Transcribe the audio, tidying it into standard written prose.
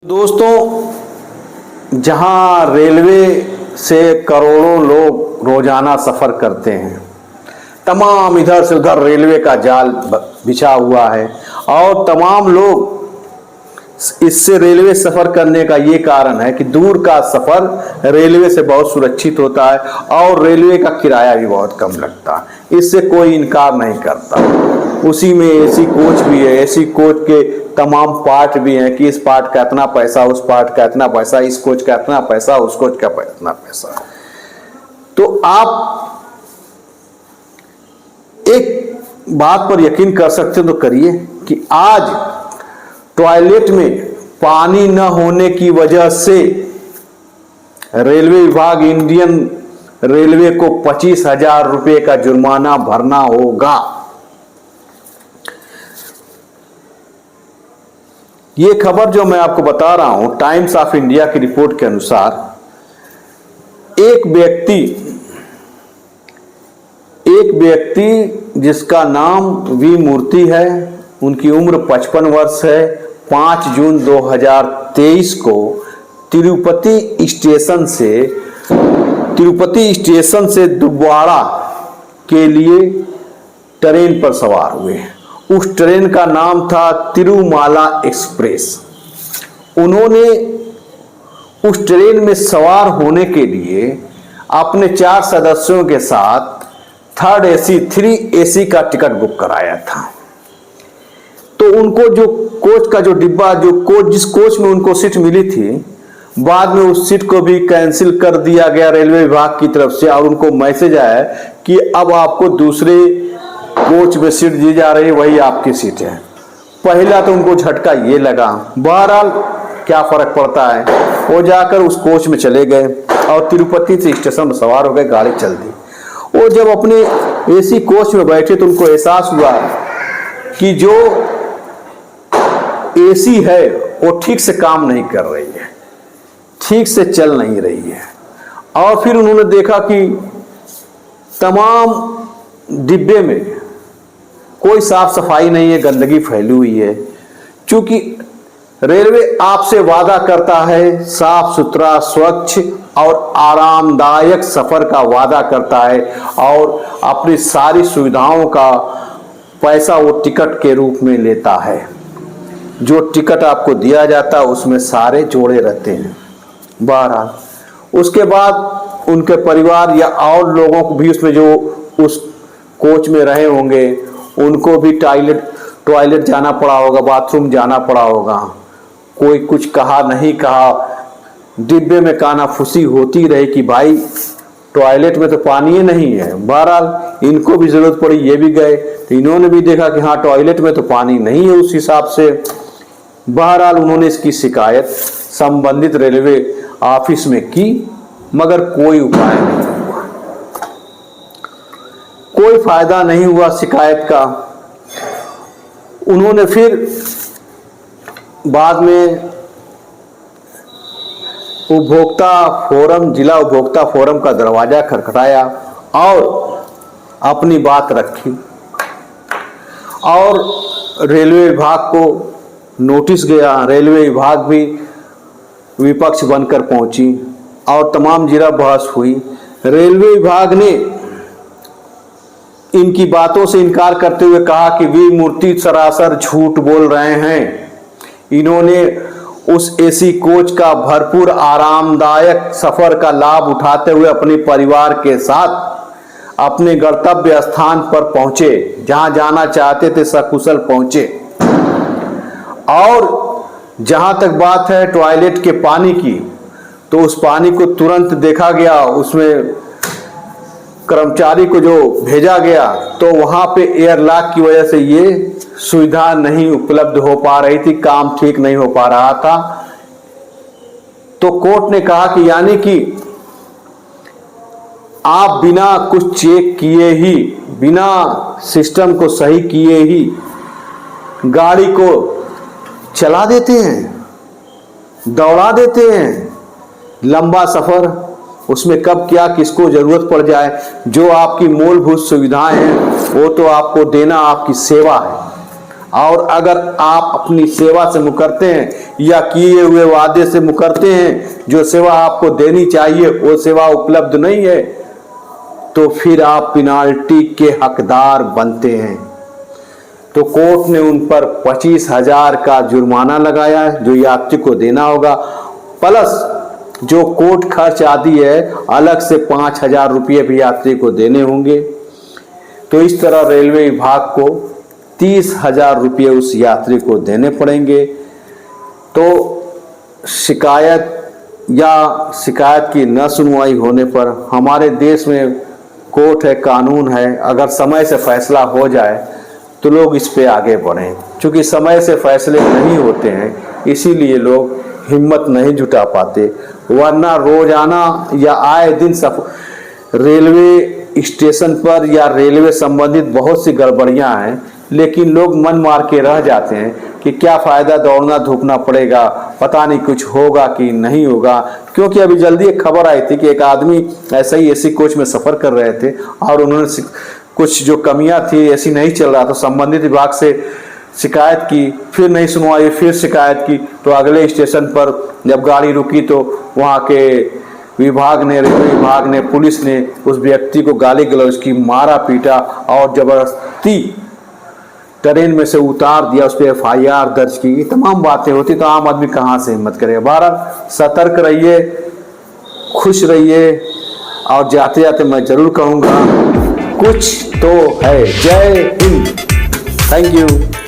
दोस्तों, जहां रेलवे से करोड़ों लोग रोजाना सफर करते हैं, तमाम इधर से उधर रेलवे का जाल बिछा हुआ है और तमाम लोग इससे रेलवे सफर करने का ये कारण है कि दूर का सफर रेलवे से बहुत सुरक्षित होता है और रेलवे का किराया भी बहुत कम लगता है। इससे कोई इनकार नहीं करता। उसी में एसी कोच भी है, एसी कोच के तमाम पार्ट भी हैं कि इस पार्ट का इतना पैसा, उस पार्ट का इतना पैसा, इस कोच का इतना पैसा, उस कोच का इतना पैसा। तो आप एक बात पर यकीन कर सकते हो तो करिए कि आज टॉयलेट में पानी न होने की वजह से रेलवे विभाग इंडियन रेलवे को 25,000 रुपये का जुर्माना भरना होगा। ये खबर जो मैं आपको बता रहा हूं, टाइम्स ऑफ इंडिया की रिपोर्ट के अनुसार एक व्यक्ति जिसका नाम वी मूर्ति है, उनकी उम्र 55 वर्ष है, 5 जून 2023 को तिरुपति स्टेशन से दुब्बाड़ा के लिए ट्रेन पर सवार हुए। उस ट्रेन का नाम था तिरुमाला एक्सप्रेस। उन्होंने उस ट्रेन में सवार होने के लिए अपने 4 सदस्यों के साथ 3 एसी का टिकट बुक कराया था। तो उनको जो कोच का जो डिब्बा, जिस कोच में उनको सीट मिली थी, बाद में उस सीट को भी कैंसिल कर दिया गया रेलवे विभाग की तरफ से और उनको मैसेज आया कि अब आपको दूसरे कोच में सीट दी जा रही है, वही आपकी सीट है। पहला तो उनको झटका ये लगा, बहरहाल क्या फर्क पड़ता है, वो जाकर उस कोच में चले गए और तिरुपति से स्टेशन में सवार हो गए, गाड़ी चल दी। वो जब अपने एसी कोच में बैठे तो उनको एहसास हुआ कि जो एसी है वो ठीक से काम नहीं कर रही है, ठीक से चल नहीं रही है। और फिर उन्होंने देखा कि तमाम डिब्बे में कोई साफ सफाई नहीं है, गंदगी फैली हुई है। क्योंकि रेलवे आपसे वादा करता है साफ सुथरा, स्वच्छ और आरामदायक सफर का वादा करता है और अपनी सारी सुविधाओं का पैसा वो टिकट के रूप में लेता है। जो टिकट आपको दिया जाता है उसमें सारे जोड़े रहते हैं। बहरहाल उसके बाद उनके परिवार या और लोगों को भी उसमें जो उस कोच में रहे होंगे, उनको भी टॉयलेट जाना पड़ा होगा, बाथरूम जाना पड़ा होगा। कोई कुछ कहा नहीं कहा, डिब्बे में कानाफूसी होती रही कि भाई टॉयलेट में तो पानी ही नहीं है। बहरहाल इनको भी जरूरत पड़ी, ये भी गए तो इन्होंने भी देखा कि हाँ टॉयलेट में तो पानी नहीं है उस हिसाब से। बहरहाल उन्होंने इसकी शिकायत संबंधित रेलवे ऑफिस में की, मगर कोई उपाय नहीं हुआ, कोई फायदा नहीं हुआ शिकायत का। उन्होंने फिर बाद में जिला उपभोक्ता फोरम का दरवाजा खटखटाया और अपनी बात रखी और रेलवे विभाग को नोटिस गया। रेलवे विभाग भी विपक्ष बनकर पहुंची और तमाम जिला बहस हुई। रेलवे विभाग ने इनकी बातों से इनकार करते हुए कहा कि वी मूर्ति सरासर झूठ बोल रहे हैं। इन्होंने उस एसी कोच का भरपूर आरामदायक सफर का लाभ उठाते हुए अपने परिवार के साथ अपने गंतव्य स्थान पर पहुंचे, जहां जाना चाहते थे सकुशल पहुंचे। और जहां तक बात है टॉयलेट के पानी की, तो उस पानी को तुरंत देखा गया, उसमें कर्मचारी को जो भेजा गया तो वहां पे एयरलॉक की वजह से ये सुविधा नहीं उपलब्ध हो पा रही थी, काम ठीक नहीं हो पा रहा था। तो कोर्ट ने कहा कि यानी कि आप बिना कुछ चेक किए ही, बिना सिस्टम को सही किए ही गाड़ी को चला देते हैं, दौड़ा देते हैं। लंबा सफर, उसमें कब क्या किसको जरूरत पड़ जाए, जो आपकी मूलभूत सुविधाएं हैं वो तो आपको देना आपकी सेवा है। और अगर आप अपनी सेवा से मुकरते हैं या किए हुए वादे से मुकरते हैं, जो सेवा आपको देनी चाहिए वो सेवा उपलब्ध नहीं है, तो फिर आप पेनाल्टी के हकदार बनते हैं। तो कोर्ट ने उन पर 25,000 का जुर्माना लगाया है जो यात्री को देना होगा, प्लस जो कोर्ट खर्च आदि है अलग से 5,000 रुपये भी यात्री को देने होंगे। तो इस तरह रेलवे विभाग को 30,000 रुपये उस यात्री को देने पड़ेंगे। तो शिकायत की न सुनवाई होने पर हमारे देश में कोर्ट है, कानून है, अगर समय से फैसला हो जाए तो लोग इस पे आगे बढ़ें। क्योंकि समय से फैसले नहीं होते हैं, इसीलिए लोग हिम्मत नहीं जुटा पाते, वरना रोजाना या आए दिन रेलवे स्टेशन पर या रेलवे संबंधित बहुत सी गड़बड़ियां हैं, लेकिन लोग मन मार के रह जाते हैं कि क्या फ़ायदा, दौड़ना धूपना पड़ेगा, पता नहीं कुछ होगा कि नहीं होगा। क्योंकि अभी जल्दी एक खबर आई थी कि एक आदमी ऐसे ही एसी कोच में सफ़र कर रहे थे और उन्होंने कुछ जो कमियां थी, एसी नहीं चल रहा, तो संबंधित विभाग से शिकायत की, फिर नहीं सुनवाई, फिर शिकायत की, तो अगले स्टेशन पर जब गाड़ी रुकी तो वहाँ के विभाग ने, रेलवे विभाग ने, पुलिस ने उस व्यक्ति को गाली गलौज की, मारा पीटा और ज़बरदस्ती ट्रेन में से उतार दिया, उस पर FIR दर्ज की। तमाम बातें होती तो आम आदमी कहाँ से हिम्मत करेगा। बहरहाल सतर्क रहिए, खुश रहिए, और जाते जाते मैं जरूर कहूँगा कुछ तो है। जय हिंद। Thank you.